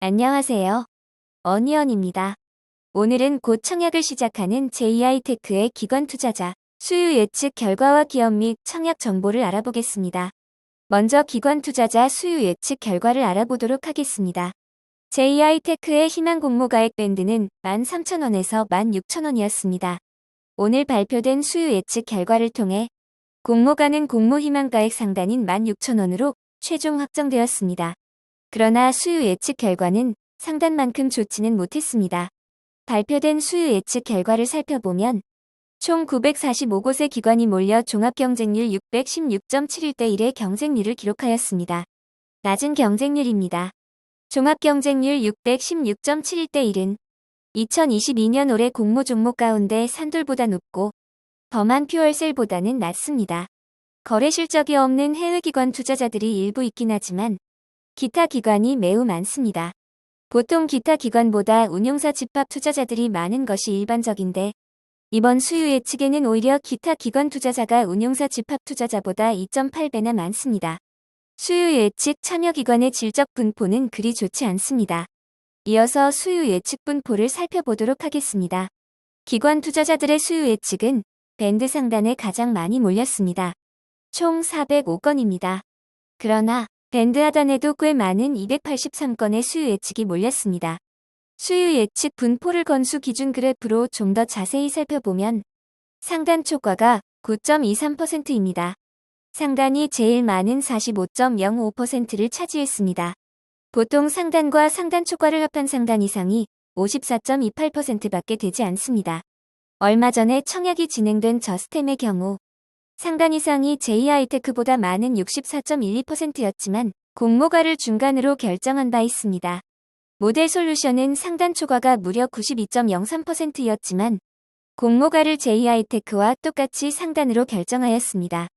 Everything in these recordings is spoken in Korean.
안녕하세요. 어니언입니다. 오늘은 곧 청약을 시작하는 JI테크의 기관 투자자 수요 예측 결과와 기업 및 청약 정보를 알아보겠습니다. 먼저 기관 투자자 수요 예측 결과를 알아보도록 하겠습니다. JI테크의 희망 공모가액 밴드는 13,000원에서 16,000원이었습니다. 오늘 발표된 수요 예측 결과를 통해 공모가는 공모 희망가액 상단인 16,000원으로 최종 확정되었습니다. 그러나 수요 예측 결과는 상단만큼 좋지는 못했습니다. 발표된 수요 예측 결과를 살펴보면 총 945곳의 기관이 몰려 종합경쟁률 616.71대 1의 경쟁률을 기록하였습니다. 낮은 경쟁률입니다. 종합경쟁률 616.71대 1은 2022년 올해 공모 종목 가운데 산돌보다 높고 더만 퓨얼셀보다는 낮습니다. 거래 실적이 없는 해외 기관 투자자들이 일부 있긴 하지만 기타 기관이 매우 많습니다. 보통 기타 기관보다 운용사 집합 투자자들이 많은 것이 일반적인데 이번 수요 예측에는 오히려 기타 기관 투자자가 운용사 집합 투자자보다 2.8배나 많습니다. 수요 예측 참여 기관의 질적 분포는 그리 좋지 않습니다. 이어서 수요 예측 분포를 살펴보도록 하겠습니다. 기관 투자자들의 수요 예측은 밴드 상단에 가장 많이 몰렸습니다. 총 405건입니다. 그러나 밴드 하단에도 꽤 많은 283건의 수요 예측이 몰렸습니다. 수요 예측 분포를 건수 기준 그래프로 좀 더 자세히 살펴보면 상단 초과가 9.23%입니다. 상단이 제일 많은 45.05%를 차지했습니다. 보통 상단과 상단 초과를 합한 상단 이상이 54.28%밖에 되지 않습니다. 얼마 전에 청약이 진행된 저스템의 경우 상단 이상이 JI테크보다 많은 64.12%였지만 공모가를 중간으로 결정한 바 있습니다. 모델솔루션은 상단 초과가 무려 92.03%였지만 공모가를 JI테크와 똑같이 상단으로 결정하였습니다.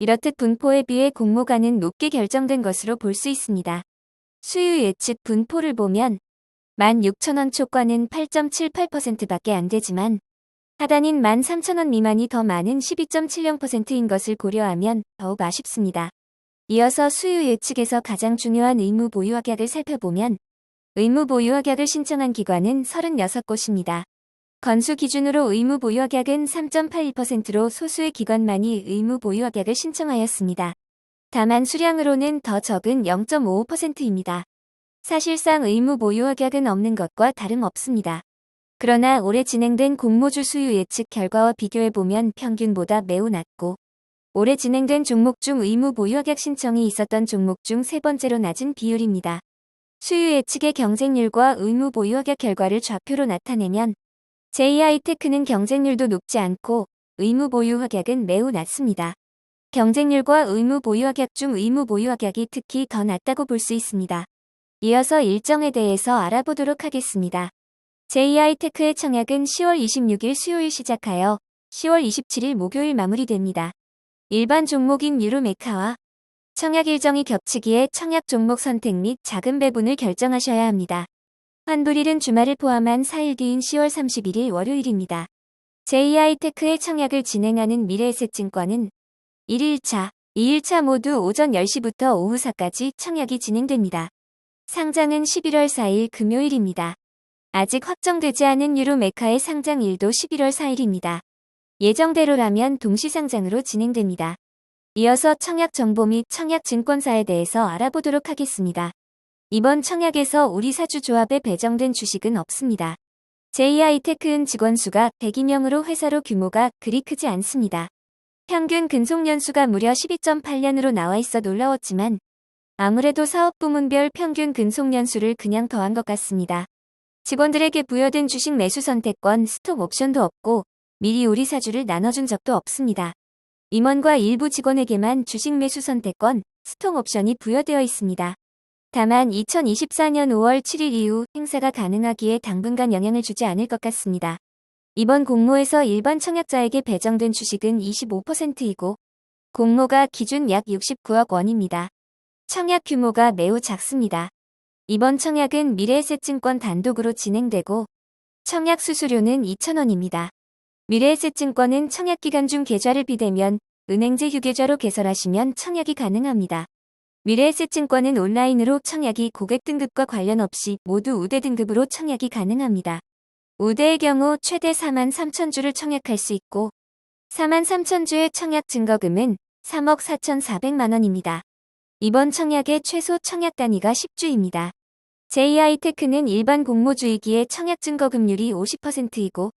이렇듯 분포에 비해 공모가는 높게 결정된 것으로 볼 수 있습니다. 수요 예측 분포를 보면 16,000원 초과는 8.78%밖에 안 되지만 하단인 13,000원 미만이 더 많은 12.70%인 것을 고려하면 더욱 아쉽습니다. 이어서 수요 예측에서 가장 중요한 의무 보유확약을 살펴보면 의무 보유확약을 신청한 기관은 36곳입니다. 건수 기준으로 의무 보유확약은 3.81%로 소수의 기관만이 의무 보유확약을 신청하였습니다. 다만 수량으로는 더 적은 0.55%입니다. 사실상 의무 보유확약은 없는 것과 다름없습니다. 그러나 올해 진행된 공모주 수요 예측 결과와 비교해보면 평균보다 매우 낮고 올해 진행된 종목 중 의무 보유확약 신청이 있었던 종목 중 세 번째로 낮은 비율입니다. 수요 예측의 경쟁률과 의무 보유확약 결과를 좌표로 나타내면 JI테크는 경쟁률도 높지 않고 의무 보유확약은 매우 낮습니다. 경쟁률과 의무 보유확약 중 의무 보유확약이 특히 더 낮다고 볼 수 있습니다. 이어서 일정에 대해서 알아보도록 하겠습니다. JI테크의 청약은 10월 26일 수요일 시작하여 10월 27일 목요일 마무리됩니다. 일반 종목인 유로메카와 청약 일정이 겹치기에 청약 종목 선택 및 자금 배분을 결정하셔야 합니다. 환불일은 주말을 포함한 4일 뒤인 10월 31일 월요일입니다. JI테크의 청약을 진행하는 미래에셋증권은 1일차, 2일차 모두 오전 10시부터 오후 4까지 청약이 진행됩니다. 상장은 11월 4일 금요일입니다. 아직 확정되지 않은 유로메카의 상장일도 11월 4일입니다. 예정대로라면 동시상장으로 진행됩니다. 이어서 청약 정보 및 청약 증권사에 대해서 알아보도록 하겠습니다. 이번 청약에서 우리 사주조합에 배정된 주식은 없습니다. JI테크은 직원 수가 102명으로 회사로 규모가 그리 크지 않습니다. 평균 근속연수가 무려 12.8년으로 나와 있어 놀라웠지만 아무래도 사업부문별 평균 근속연수를 그냥 더한 것 같습니다. 직원들에게 부여된 주식 매수 선택권, 스톡 옵션도 없고 미리 우리 사주를 나눠준 적도 없습니다. 임원과 일부 직원에게만 주식 매수 선택권, 스톡 옵션이 부여되어 있습니다. 다만 2024년 5월 7일 이후 행사가 가능하기에 당분간 영향을 주지 않을 것 같습니다. 이번 공모에서 일반 청약자에게 배정된 주식은 25%이고 공모가 기준 약 69억 원입니다. 청약 규모가 매우 작습니다. 이번 청약은 미래에셋증권 단독으로 진행되고 청약 수수료는 2,000원입니다. 미래에셋증권은 청약기간 중 계좌를 비대면 은행제 휴계좌로 개설하시면 청약이 가능합니다. 미래에셋증권은 온라인으로 청약이 고객 등급과 관련 없이 모두 우대 등급으로 청약이 가능합니다. 우대의 경우 최대 43,000주를 청약할 수 있고 43,000주의 청약 증거금은 3억 4,400만 원입니다. 이번 청약의 최소 청약 단위가 10주입니다. JI테크는 일반 공모주이기에 청약 증거금률이 50%이고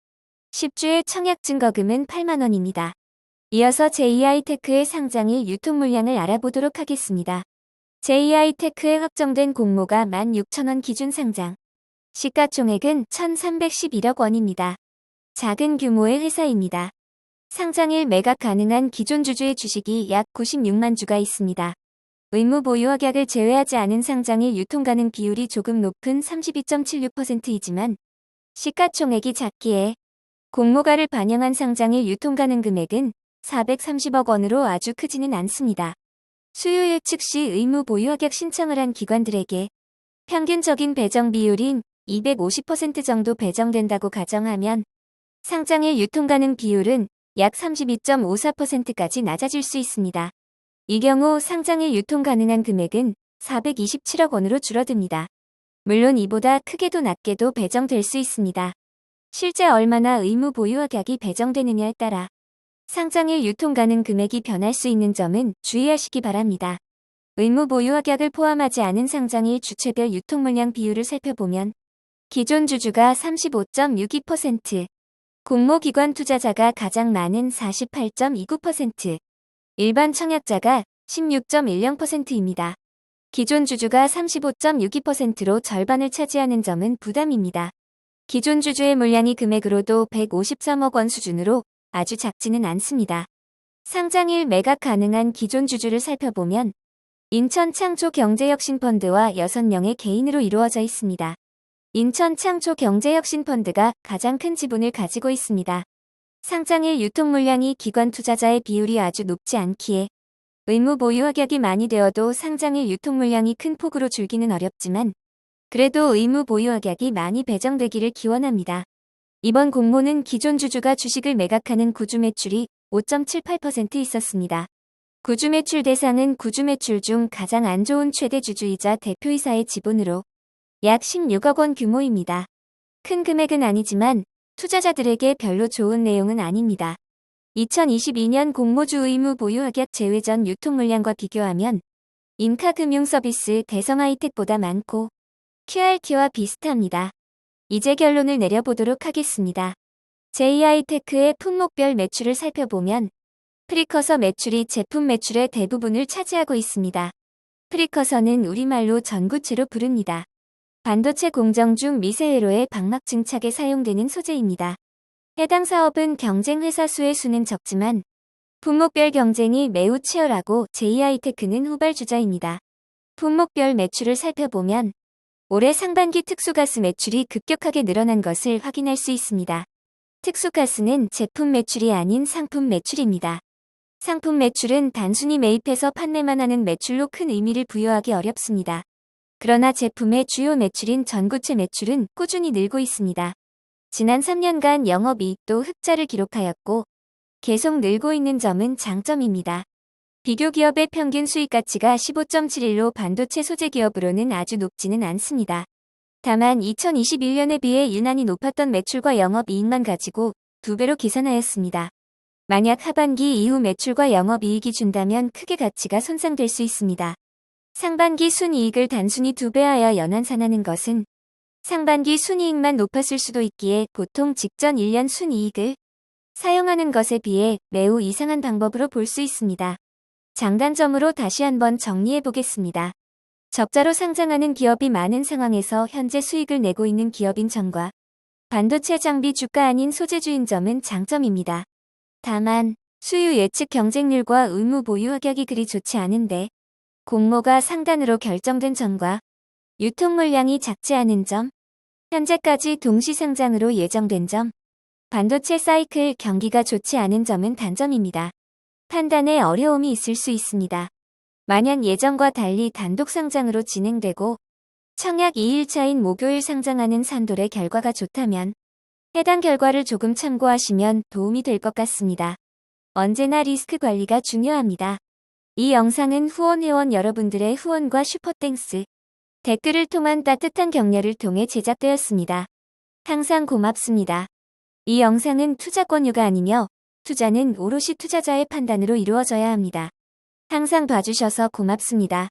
10주의 청약 증거금은 8만 원입니다. 이어서 JI테크의 상장일 유통 물량을 알아보도록 하겠습니다. JI테크에 확정된 공모가 16,000원 기준 상장. 시가총액은 1,311억 원입니다. 작은 규모의 회사입니다. 상장일 매각 가능한 기존 주주의 주식이 약 96만 주가 있습니다. 의무 보유확약을 제외하지 않은 상장일 유통 가능 비율이 조금 높은 32.76%이지만 시가총액이 작기에 공모가를 반영한 상장일 유통 가능 금액은 430억 원으로 아주 크지는 않습니다. 수요 예측 시 의무 보유확약 신청을 한 기관들에게 평균적인 배정 비율인 250% 정도 배정된다고 가정하면 상장일 유통 가능 비율은 약 32.54%까지 낮아질 수 있습니다. 이 경우 상장일 유통 가능한 금액은 427억 원으로 줄어듭니다. 물론 이보다 크게도 낮게도 배정될 수 있습니다. 실제 얼마나 의무 보유확약이 배정되느냐에 따라 상장일 유통 가능 금액이 변할 수 있는 점은 주의하시기 바랍니다. 의무 보유확약을 포함하지 않은 상장일 주체별 유통 물량 비율을 살펴보면 기존 주주가 35.62%, 공모기관 투자자가 가장 많은 48.29%, 일반 청약자가 16.10%입니다. 기존 주주가 35.62%로 절반을 차지하는 점은 부담입니다. 기존 주주의 물량이 금액으로도 153억 원 수준으로 아주 작지는 않습니다. 상장일 매각 가능한 기존 주주를 살펴보면 인천창조경제혁신펀드와 6명의 개인으로 이루어져 있습니다. 인천창조경제혁신펀드가 가장 큰 지분을 가지고 있습니다. 상장일 유통 물량이 기관 투자자의 비율이 아주 높지 않기에 의무 보유확약이 많이 되어도 상장일 유통 물량이 큰 폭으로 줄기는 어렵지만 그래도 의무 보유확약이 많이 배정되기를 기원합니다. 이번 공모는 기존 주주가 주식을 매각하는 구주 매출이 5.78% 있었습니다. 구주 매출 대상은 구주 매출 중 가장 안 좋은 최대 주주이자 대표이사의 지분으로 약 16억 원 규모입니다. 큰 금액은 아니지만 투자자들에게 별로 좋은 내용은 아닙니다. 2022년 공모주 의무 보유확약 제외 전 유통 물량과 비교하면 인카금융서비스 대성하이텍보다 많고 QRT와 비슷합니다. 이제 결론을 내려보도록 하겠습니다. JI테크의 품목별 매출을 살펴보면 프리커서 매출이 제품 매출의 대부분을 차지하고 있습니다. 프리커서는 우리말로 전구체로 부릅니다. 반도체 공정 중 미세회로의 방막 증착에 사용되는 소재입니다. 해당 사업은 경쟁 회사 수의 수는 적지만 품목별 경쟁이 매우 치열하고 JI테크는 후발주자입니다. 품목별 매출을 살펴보면 올해 상반기 특수가스 매출이 급격하게 늘어난 것을 확인할 수 있습니다. 특수가스는 제품 매출이 아닌 상품 매출입니다. 상품 매출은 단순히 매입해서 판매만 하는 매출로 큰 의미를 부여하기 어렵습니다. 그러나 제품의 주요 매출인 전구체 매출은 꾸준히 늘고 있습니다. 지난 3년간 영업이익도 흑자를 기록하였고 계속 늘고 있는 점은 장점입니다. 비교 기업의 평균 수익 가치가 15.71로 반도체 소재 기업으로는 아주 높지는 않습니다. 다만 2021년에 비해 유난히 높았던 매출과 영업이익만 가지고 2배로 계산하였습니다. 만약 하반기 이후 매출과 영업이익이 준다면 크게 가치가 손상될 수 있습니다. 상반기 순이익을 단순히 2배하여 연환산하는 것은 상반기 순이익만 높았을 수도 있기에 보통 직전 1년 순이익을 사용하는 것에 비해 매우 이상한 방법으로 볼 수 있습니다. 장단점으로 다시 한번 정리해 보겠습니다. 적자로 상장하는 기업이 많은 상황에서 현재 수익을 내고 있는 기업인 점과 반도체 장비 주가 아닌 소재주인 점은 장점입니다. 다만 수요 예측 경쟁률과 의무 보유 확약이 그리 좋지 않은데 공모가 상단으로 결정된 점과 유통 물량이 작지 않은 점, 현재까지 동시 상장으로 예정된 점, 반도체 사이클 경기가 좋지 않은 점은 단점입니다. 판단에 어려움이 있을 수 있습니다. 만약 예정과 달리 단독 상장으로 진행되고 청약 2일차인 목요일 상장하는 산돌의 결과가 좋다면 해당 결과를 조금 참고하시면 도움이 될 것 같습니다. 언제나 리스크 관리가 중요합니다. 이 영상은 후원 회원 여러분들의 후원과 슈퍼땡스, 댓글을 통한 따뜻한 격려를 통해 제작되었습니다. 항상 고맙습니다. 이 영상은 투자 권유가 아니며 투자는 오롯이 투자자의 판단으로 이루어져야 합니다. 항상 봐주셔서 고맙습니다.